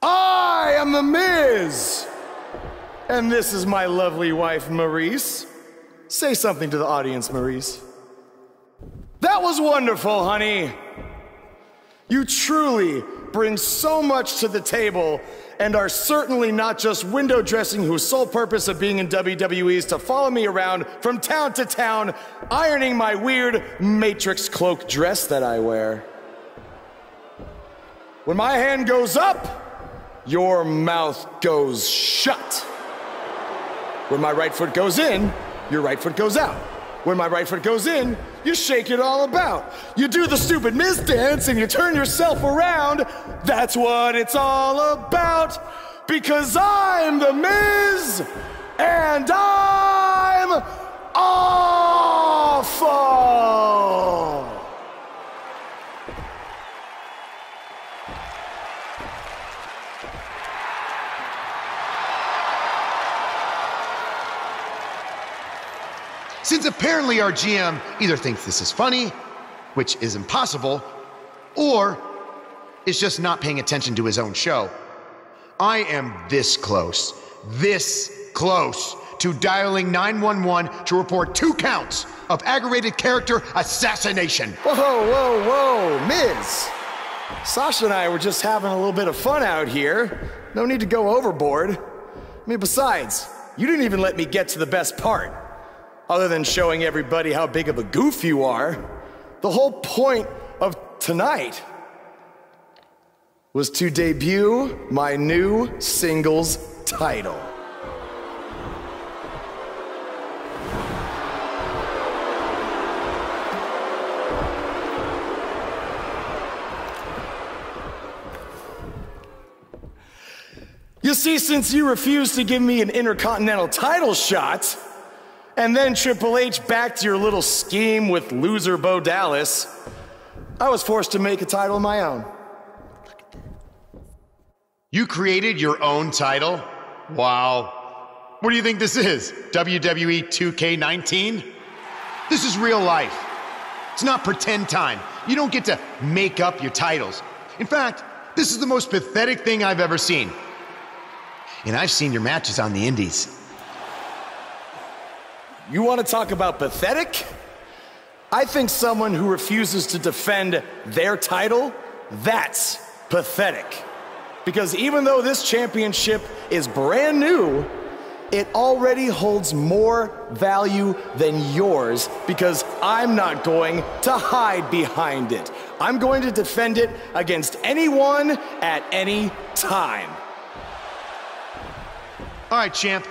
I am The Miz, and this is my lovely wife, Maurice. Say something to the audience, Maurice. That was wonderful, honey. You truly bring so much to the table and are certainly not just window dressing whose sole purpose of being in WWE is to follow me around from town to town, ironing my weird Matrix cloak dress that I wear. When my hand goes up, your mouth goes shut. When my right foot goes in, your right foot goes out. When my right foot goes in, you shake it all about. You do the stupid Miz dance and you turn yourself around. That's what it's all about. Because I'm The Miz, and I'm awful. Since apparently our GM either thinks this is funny, which is impossible, or is just not paying attention to his own show, I am this close to dialing 911 to report 2 counts of aggravated character assassination. Whoa, Miz. Sasha and I were just having a little bit of fun out here. No need to go overboard. I mean, besides, you didn't even let me get to the best part. Other than showing everybody how big of a goof you are, the whole point of tonight was to debut my new singles title. You see, since you refused to give me an Intercontinental title shot, and then Triple H backed your little scheme with loser Bo Dallas, I was forced to make a title of my own. You created your own title? Wow. What do you think this is? WWE 2K19? This is real life. It's not pretend time. You don't get to make up your titles. In fact, this is the most pathetic thing I've ever seen. And I've seen your matches on the indies. You want to talk about pathetic? I think someone who refuses to defend their title, that's pathetic. Because even though this championship is brand new, it already holds more value than yours because I'm not going to hide behind it. I'm going to defend it against anyone at any time. All right, champ.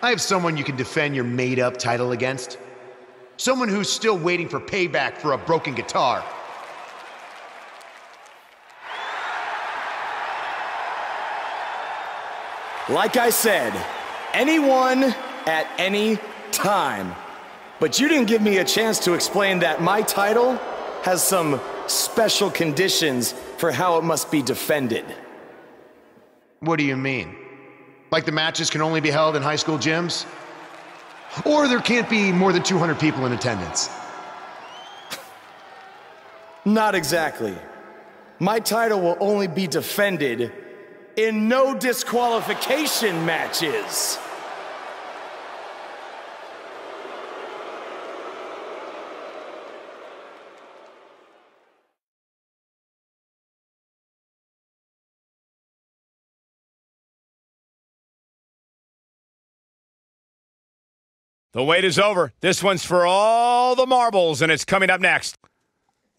I have someone you can defend your made-up title against. Someone who's still waiting for payback for a broken guitar. Like I said, anyone at any time. But you didn't give me a chance to explain that my title has some special conditions for how it must be defended. What do you mean? Like the matches can only be held in high school gyms? Or there can't be more than 200 people in attendance? Not exactly. My title will only be defended in no disqualification matches. The wait is over. This one's for all the marbles, and it's coming up next.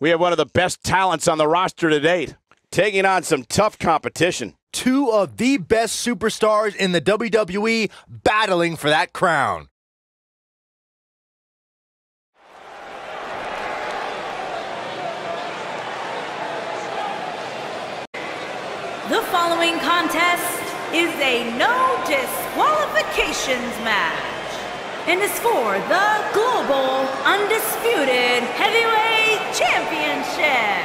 We have one of the best talents on the roster to date, taking on some tough competition. 2 of the best superstars in the WWE battling for that crown. The following contest is a no disqualifications match and is for the Global Undisputed Heavyweight Championship.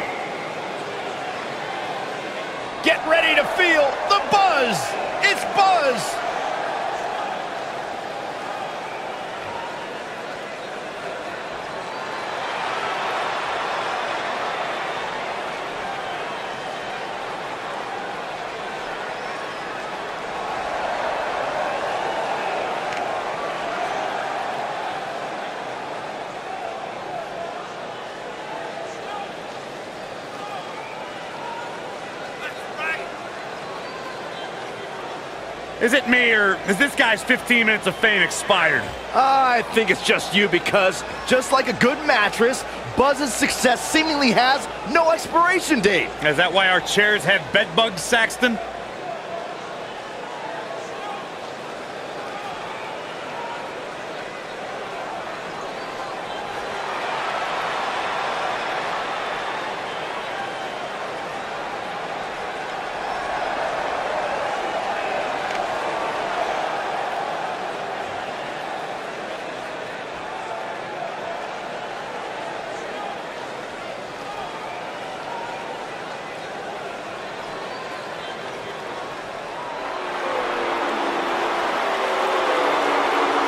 Get ready to feel the buzz. It's Buzz. Is it me, or is this guy's 15 minutes of fame expired? I think it's just you, because just like a good mattress, Buzz's success seemingly has no expiration date. Is that why our chairs have bed bugs, Saxton?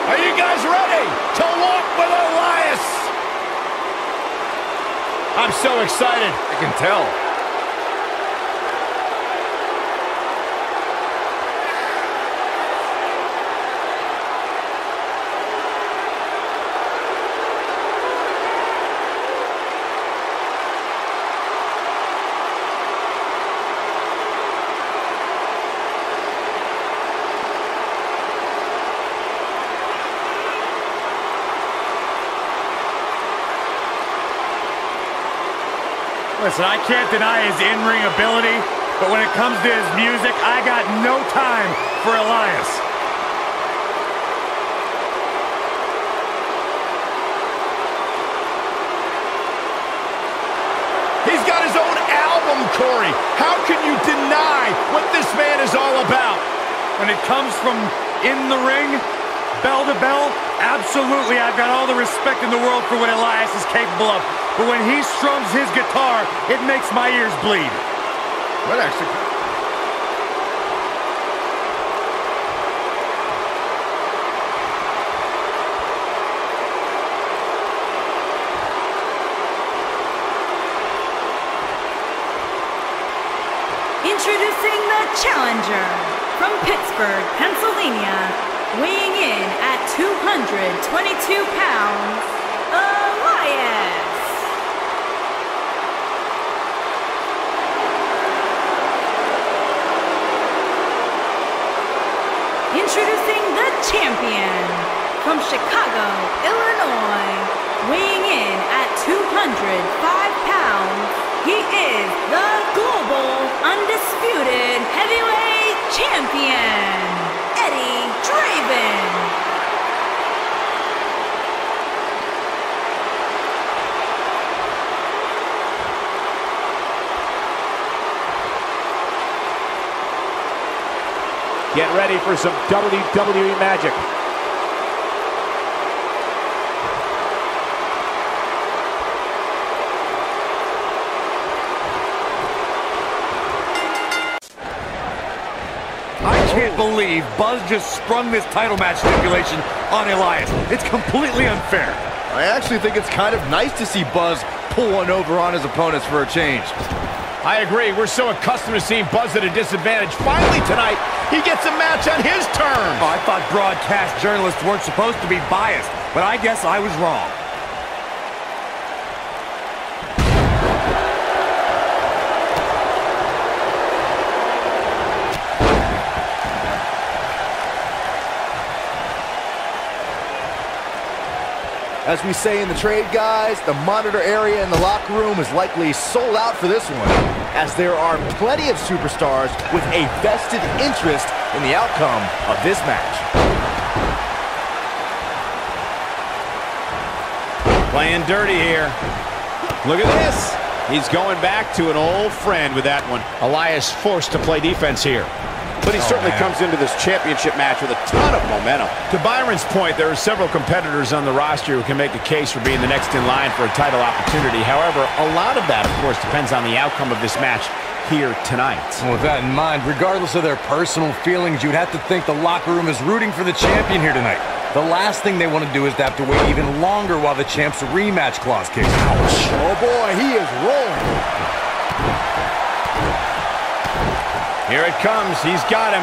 Are you guys ready to walk with Elias? I'm so excited. I can tell. Listen, I can't deny his in-ring ability, but when it comes to his music, I got no time for Elias. He's got his own album, Corey. How can you deny what this man is all about? When it comes from in the ring, bell to bell, absolutely, I've got all the respect in the world for what Elias is capable of. But when he strums his guitar, it makes my ears bleed. What actually? Introducing the challenger from Pittsburgh, Pennsylvania, weighing in at 222 pounds, Elias. Introducing the champion from Chicago, Illinois, weighing in at 205 pounds, he is the global undisputed heavyweight champion, Eddie Draven. Get ready for some WWE magic. I can't believe Buzz just sprung this title match stipulation on Elias. It's completely unfair. I actually think it's kind of nice to see Buzz pull one over on his opponents for a change. I agree. We're so accustomed to seeing Buzz at a disadvantage. Finally tonight, he gets a match on his terms. Oh, I thought broadcast journalists weren't supposed to be biased, but I guess I was wrong. As we say in the trade, guys, the monitor area in the locker room is likely sold out for this one, as there are plenty of superstars with a vested interest in the outcome of this match. Playing dirty here. Look at this. He's going back to an old friend with that one. Elias forced to play defense here. But he certainly comes into this championship match with a ton of momentum. To Byron's point, there are several competitors on the roster who can make a case for being the next in line for a title opportunity. However, a lot of that, of course, depends on the outcome of this match here tonight. And with that in mind, regardless of their personal feelings, you'd have to think the locker room is rooting for the champion here tonight. The last thing they want to do is to have to wait even longer while the champ's rematch clause kicks in. Ouch. Oh boy, he is rolling. Here it comes. He's got him.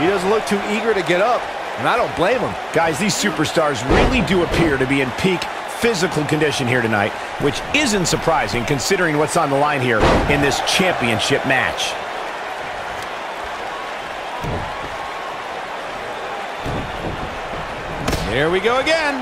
He doesn't look too eager to get up, and I don't blame him. Guys, these superstars really do appear to be in peak physical condition here tonight, which isn't surprising considering what's on the line here in this championship match. Here we go again.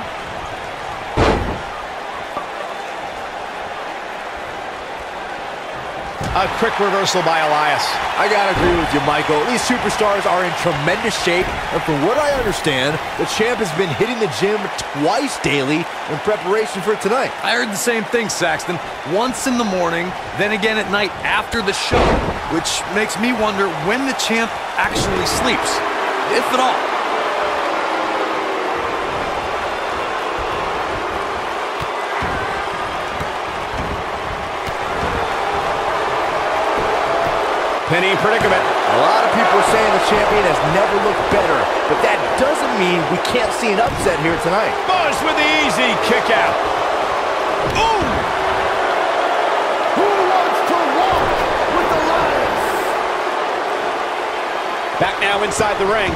A quick reversal by Elias. I gotta agree with you, Michael. These superstars are in tremendous shape, and from what I understand, the champ has been hitting the gym twice daily in preparation for tonight. I heard the same thing, Saxton. Once in the morning, then again at night after the show, which makes me wonder when the champ actually sleeps, if at all. Pinning predicament. A lot of people are saying the champion has never looked better, but that doesn't mean we can't see an upset here tonight. Buzz with the easy kick out. Ooh! Who wants to walk with the lions? Back now inside the ring.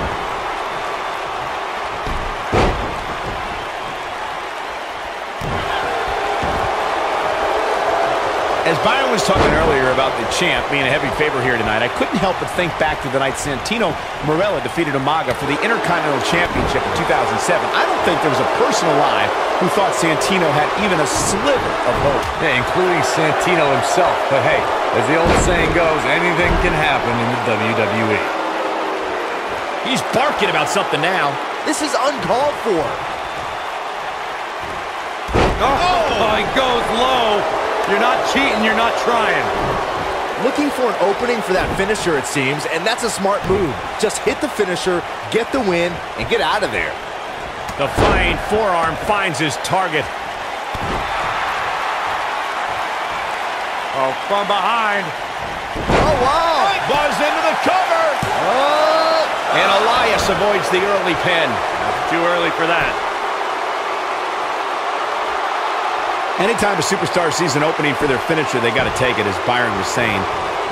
As Byron was talking earlier about the champ being a heavy favorite here tonight, I couldn't help but think back to the night Santino Marella defeated Umaga for the Intercontinental Championship in 2007. I don't think there was a person alive who thought Santino had even a sliver of hope. Yeah, including Santino himself. But hey, as the old saying goes, anything can happen in the WWE. He's barking about something now. This is uncalled for. Oh, he goes low. You're not cheating, you're not trying. Looking for an opening for that finisher, it seems, and that's a smart move. Just hit the finisher, get the win, and get out of there. The flying forearm finds his target. Oh, from behind. Oh, wow. Buzz into the cover. Oh. And Elias avoids the early pin. Too early for that. Anytime a superstar sees an opening for their finisher, they got to take it, as Byron was saying.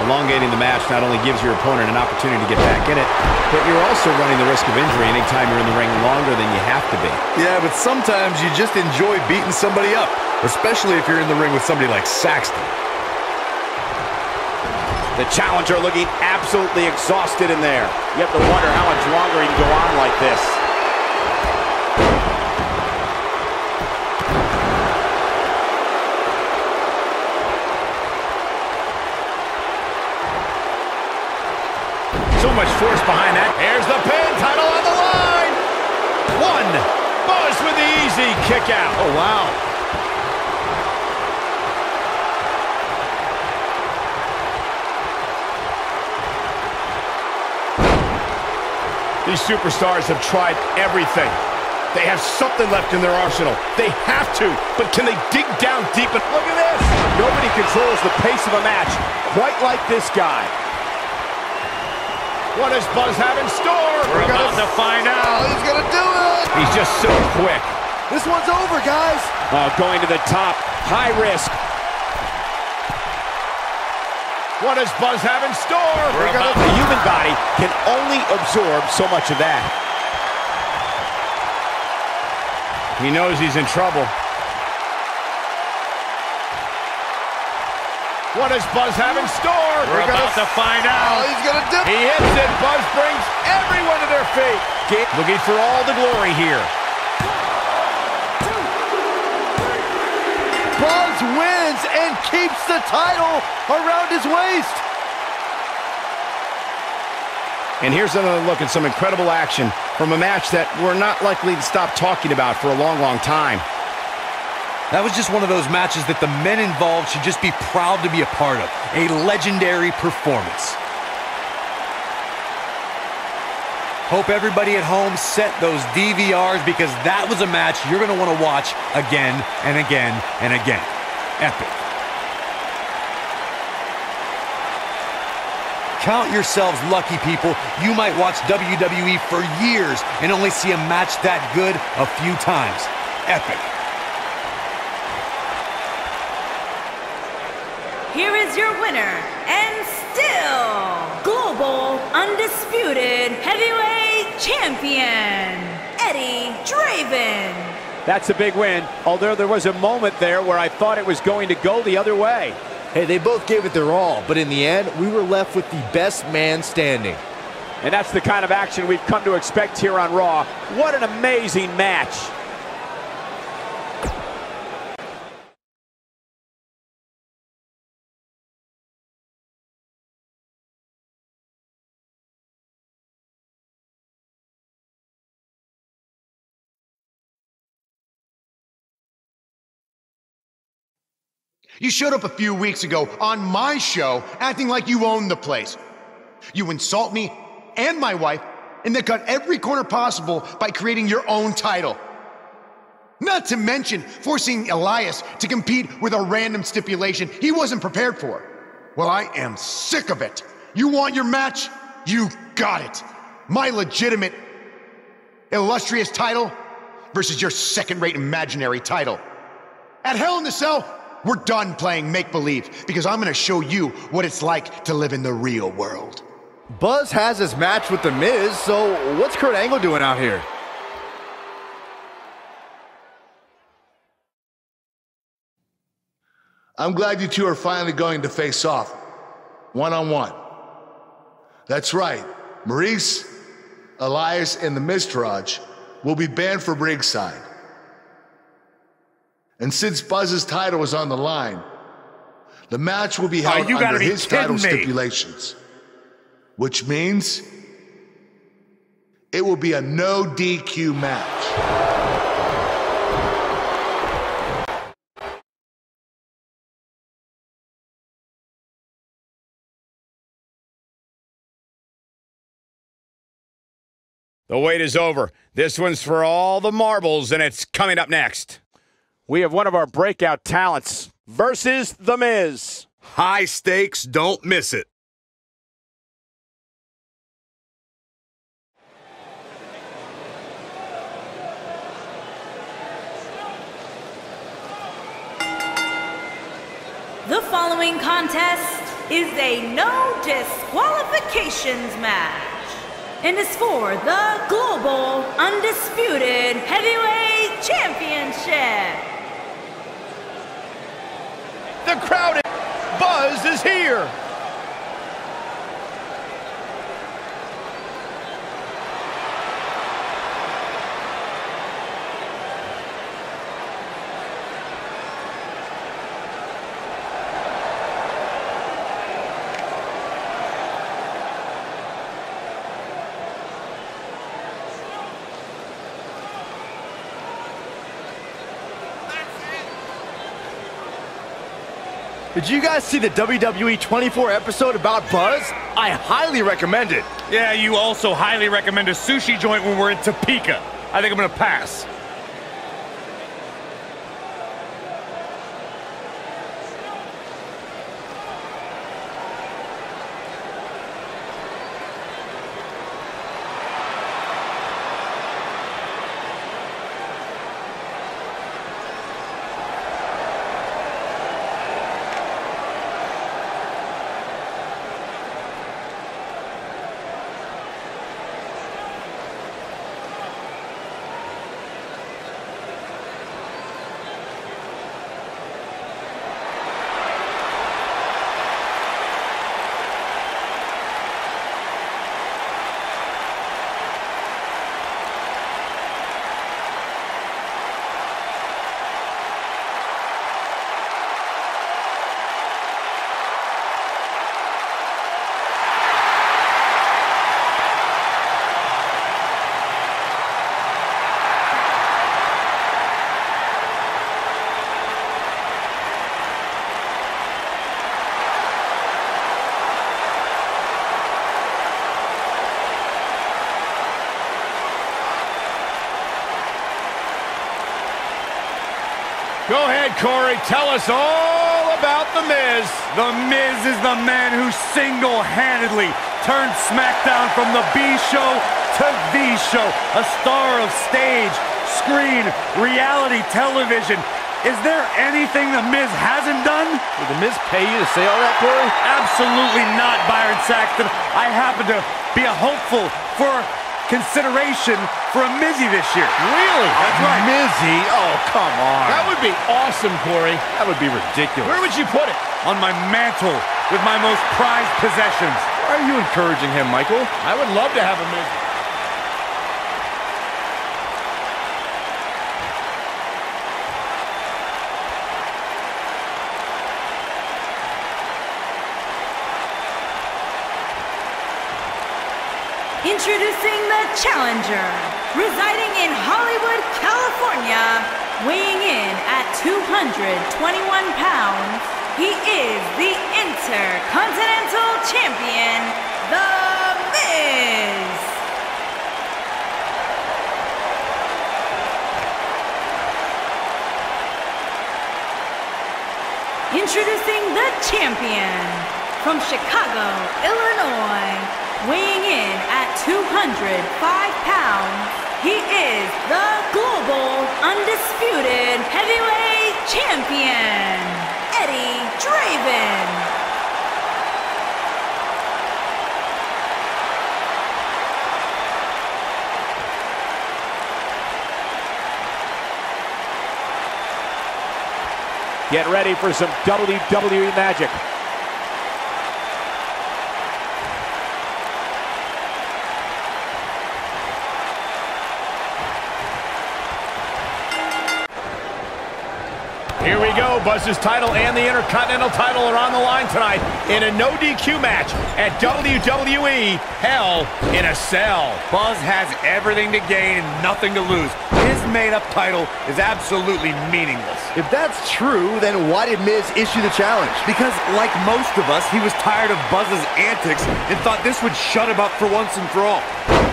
Elongating the match not only gives your opponent an opportunity to get back in it, but you're also running the risk of injury anytime you're in the ring longer than you have to be. Yeah, but sometimes you just enjoy beating somebody up, especially if you're in the ring with somebody like Saxton. The challenger looking absolutely exhausted in there. You have to wonder how much longer he can go on like this. So much force behind that. Here's the pin, title on the line. One. Buzz with the easy kick out. Oh, wow. These superstars have tried everything. They have something left in their arsenal. They have to, but can they dig down deep? And look at this. Nobody controls the pace of a match quite like this guy. What does Buzz have in store? We're about to find out. He's gonna do it. He's just so quick. This one's over, guys. Going to the top. High risk. What does Buzz have in store? The human body can only absorb so much of that. He knows he's in trouble. What does Buzz have in store? We're about to find out. He's gonna do it. He hits it. Buzz brings everyone to their feet. Looking for all the glory here. Buzz wins and keeps the title around his waist. And here's another look at some incredible action from a match that we're not likely to stop talking about for a long, long time. That was just one of those matches that the men involved should just be proud to be a part of. A legendary performance. Hope everybody at home set those DVRs, because that was a match you're going to want to watch again and again and again. Epic. Count yourselves lucky, people. You might watch WWE for years and only see a match that good a few times. Epic. Here is your winner, and still Global Undisputed Heavyweight Champion, Eddie Draven. That's a big win, although there was a moment there where I thought it was going to go the other way. Hey, they both gave it their all, but in the end, we were left with the best man standing. And that's the kind of action we've come to expect here on Raw. What an amazing match. You showed up a few weeks ago on my show acting like you owned the place. You insult me and my wife, and then cut every corner possible by creating your own title. Not to mention forcing Elias to compete with a random stipulation he wasn't prepared for. Well, I am sick of it. You want your match? You got it. My legitimate, illustrious title versus your second-rate imaginary title. At Hell in the Cell, we're done playing make-believe because I'm gonna show you what it's like to live in the real world. Buzz has his match with The Miz, so what's Kurt Angle doing out here? I'm glad you two are finally going to face off, one-on-one. That's right, Maurice, Elias, and the Miztourage will be banned from ringside. And since Buzz's title is on the line, the match will be held under his title stipulations. Which means it will be a no DQ match. The wait is over. This one's for all the marbles, and it's coming up next. We have one of our breakout talents versus The Miz. High stakes, don't miss it. The following contest is a no disqualifications match and is for the Global Undisputed Heavyweight Championship. The crowd, Buzz is here. Did you guys see the WWE 24 episode about Buzz? I highly recommend it. Yeah, you also highly recommend a sushi joint when we're in Topeka. I think I'm gonna pass. Go ahead, Corey. Tell us all about The Miz. The Miz is the man who single-handedly turned SmackDown from the B show to the show. A star of stage, screen, reality television. Is there anything The Miz hasn't done? Did The Miz pay you to say all that, Corey? Absolutely not, Byron Saxton. I happen to be a hopeful for consideration for a Mizzy this year. Really? That's right. Mizzy? Oh, come on. That would be awesome, Corey. That would be ridiculous. Where would you put it? On my mantle with my most prized possessions. Why are you encouraging him, Michael? I would love to have a Miz. Introducing the challenger, residing in Hollywood, California, weighing in at 221 pounds, he is the Intercontinental Champion, The Miz. Introducing the champion, from Chicago, Illinois, weighing in at 205 pounds, he is the Global Undisputed Heavyweight Champion, Eddie Draven. Get ready for some WWE magic. Here we go. Buzz's title and the Intercontinental title are on the line tonight in a no DQ match at WWE Hell in a Cell. Buzz has everything to gain and nothing to lose. His made-up title is absolutely meaningless. If that's true, then why did Miz issue the challenge? Because, like most of us, he was tired of Buzz's antics and thought this would shut him up for once and for all.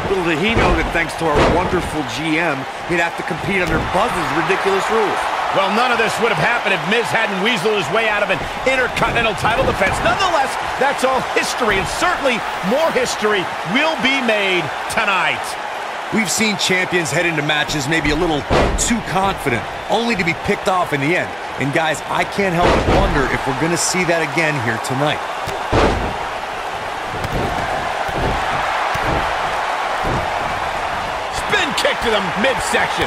Little did he know that thanks to our wonderful GM, he'd have to compete under Buzz's ridiculous rules. Well, none of this would have happened if Miz hadn't weaseled his way out of an Intercontinental title defense. Nonetheless, that's all history, and certainly more history will be made tonight. We've seen champions head into matches maybe a little too confident, only to be picked off in the end. And guys, I can't help but wonder if we're going to see that again here tonight. Spin kick to the midsection.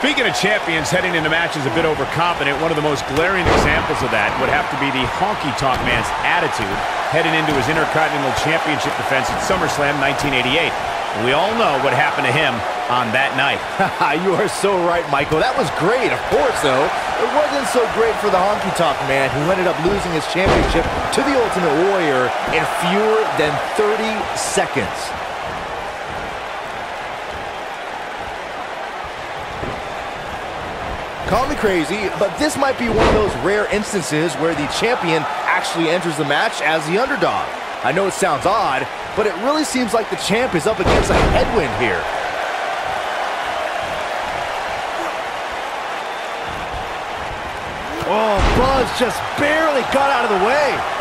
Speaking of champions heading into matches a bit overconfident, one of the most glaring examples of that would have to be the honky-tonk man's attitude heading into his Intercontinental Championship defense at SummerSlam 1988. We all know what happened to him on that night. You are so right, Michael. That was great. Of course, though, it wasn't so great for the honky-tonk man, who ended up losing his championship to the Ultimate Warrior in fewer than 30 seconds. Call me crazy, but this might be one of those rare instances where the champion actually enters the match as the underdog. I know it sounds odd, but it really seems like the champ is up against a headwind here. Oh, Buzz just barely got out of the way.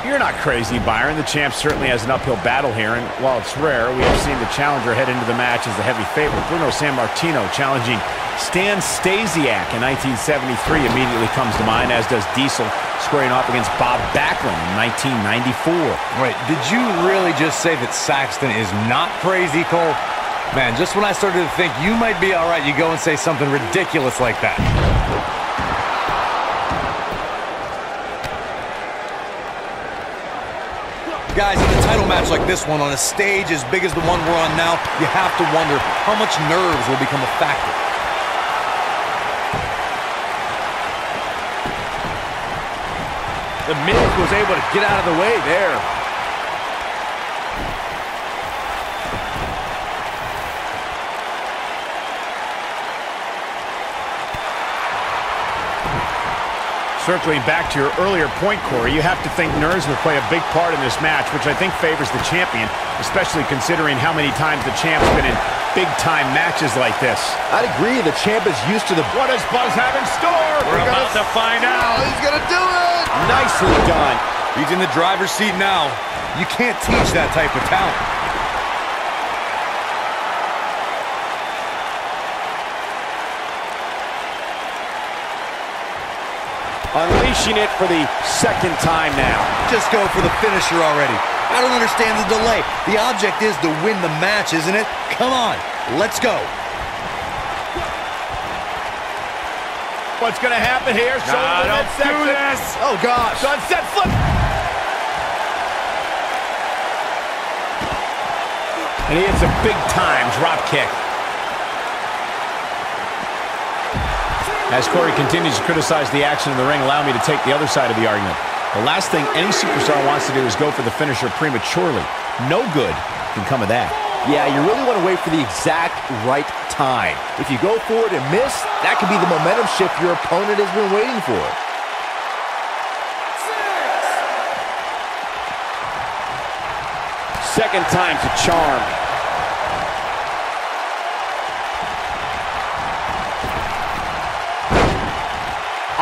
You're not crazy, Byron. The champ certainly has an uphill battle here, and while it's rare, we have seen the challenger head into the match as the heavy favorite. Bruno Sammartino challenging Stan Stasiak in 1973 immediately comes to mind, as does Diesel squaring off against Bob Backlund in 1994. Wait, did you really just say that Saxton is not crazy, Cole? Man, just when I started to think you might be all right, you go and say something ridiculous like that. Guys, in a title match like this one, on a stage as big as the one we're on now, you have to wonder how much nerves will become a factor. The Miz was able to get out of the way there. Circling back to your earlier point, Corey, you have to think nerves will play a big part in this match, which I think favors the champion, especially considering how many times the champ's been in big-time matches like this. I'd agree, the champ is used to the... What does Buzz have in store? We're about to find out. He's gonna do it! Nicely done. He's in the driver's seat now. You can't teach that type of talent. Unleashing it for the second time now. Just go for the finisher already. I don't understand the delay. The object is to win the match, isn't it? Come on, let's go. What's going to happen here? Don't do this. Oh, gosh. Sunset flip. And he hits a big-time drop kick. As Corey continues to criticize the action in the ring, allow me to take the other side of the argument. The last thing any superstar wants to do is go for the finisher prematurely. No good can come of that. Yeah, you really want to wait for the exact right time. If you go for it and miss, that could be the momentum shift your opponent has been waiting for. Second time's a charm.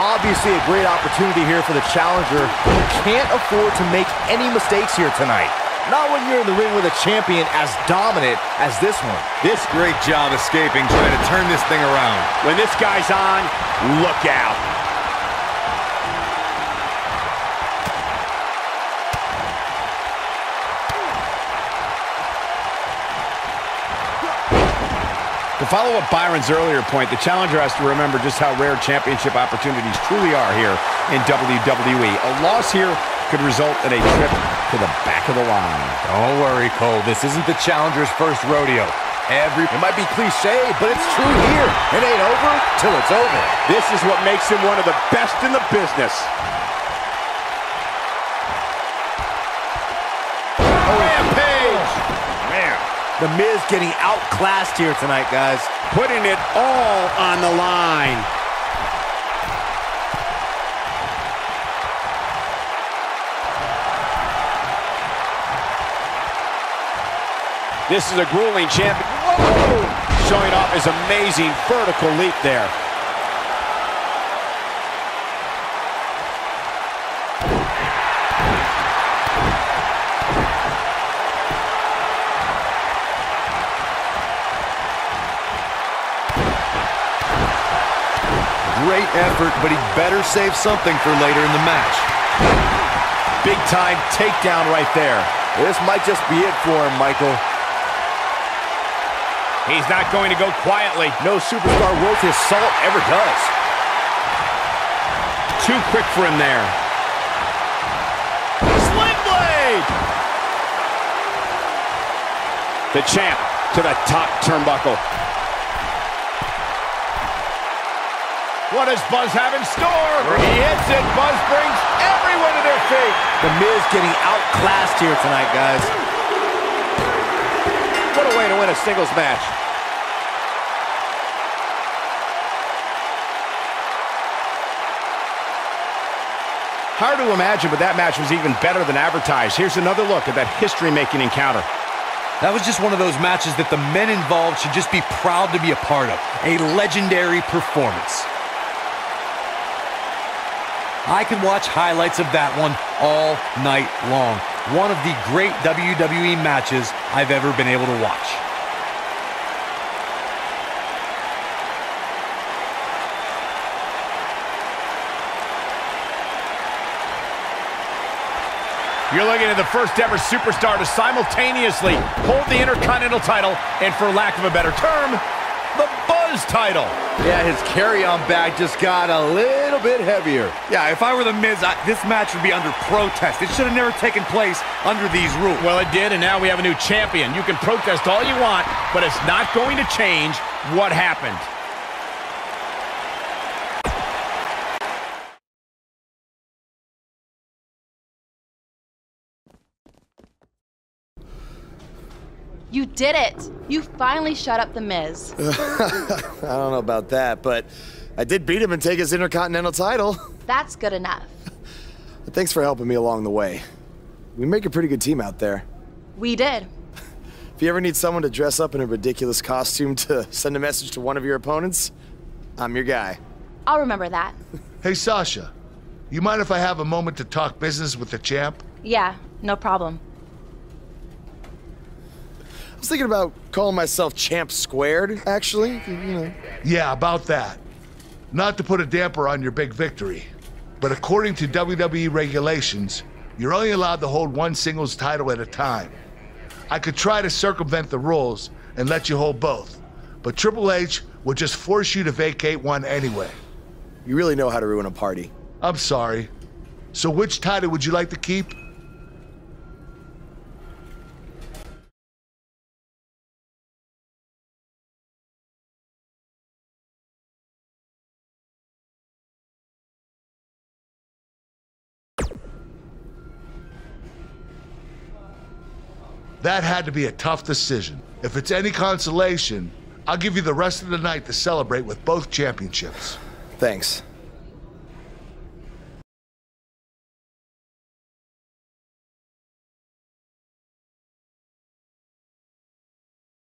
Obviously a great opportunity here for the challenger. You can't afford to make any mistakes here tonight. Not when you're in the ring with a champion as dominant as this one. This great job escaping, trying to turn this thing around. When this guy's on, look out. To follow up Byron's earlier point, the challenger has to remember just how rare championship opportunities truly are here in WWE. A loss here could result in a trip to the back of the line. Don't worry, Cole. This isn't the challenger's first rodeo. It might be cliche, but it's true here. It ain't over till it's over. This is what makes him one of the best in the business. Rampage! Man. The Miz getting outclassed here tonight, guys. Putting it all on the line. This is a grueling champion. Whoa! Showing off his amazing vertical leap there. Great effort, but he better save something for later in the match. Big time takedown right there. This might just be it for him, Michael. He's not going to go quietly. No superstar worth his salt ever does. Too quick for him there. Sling blade! The champ to the top turnbuckle. What does Buzz have in store? He hits it. Buzz brings everyone to their feet. The Miz getting outclassed here tonight, guys. What a way to win a singles match. Hard to imagine, but that match was even better than advertised. Here's another look at that history-making encounter. That was just one of those matches that the men involved should just be proud to be a part of. A legendary performance. I could watch highlights of that one all night long. One of the great WWE matches I've ever been able to watch. You're looking at the first ever superstar to simultaneously hold the Intercontinental title and, for lack of a better term, the Buzz title. Yeah, his carry-on bag just got a little bit heavier. Yeah, if I were the Miz, this match would be under protest. It should have never taken place under these rules. Well, it did, and now we have a new champion. You can protest all you want, but it's not going to change what happened. You did it! You finally shut up the Miz. I don't know about that, but I did beat him and take his Intercontinental title. That's good enough. Thanks for helping me along the way. We make a pretty good team out there. We did. If you ever need someone to dress up in a ridiculous costume to send a message to one of your opponents, I'm your guy. I'll remember that. Hey, Sasha, you mind if I have a moment to talk business with the champ? Yeah, no problem. I was thinking about calling myself Champ Squared, actually. You know. Yeah, about that. Not to put a damper on your big victory, but according to WWE regulations, You're only allowed to hold one singles title at a time. I could try to circumvent the rules and let you hold both, but Triple H would just force you to vacate one anyway. You really know how to ruin a party. I'm sorry. So which title would you like to keep? That had to be a tough decision. If it's any consolation, I'll give you the rest of the night to celebrate with both championships. Thanks.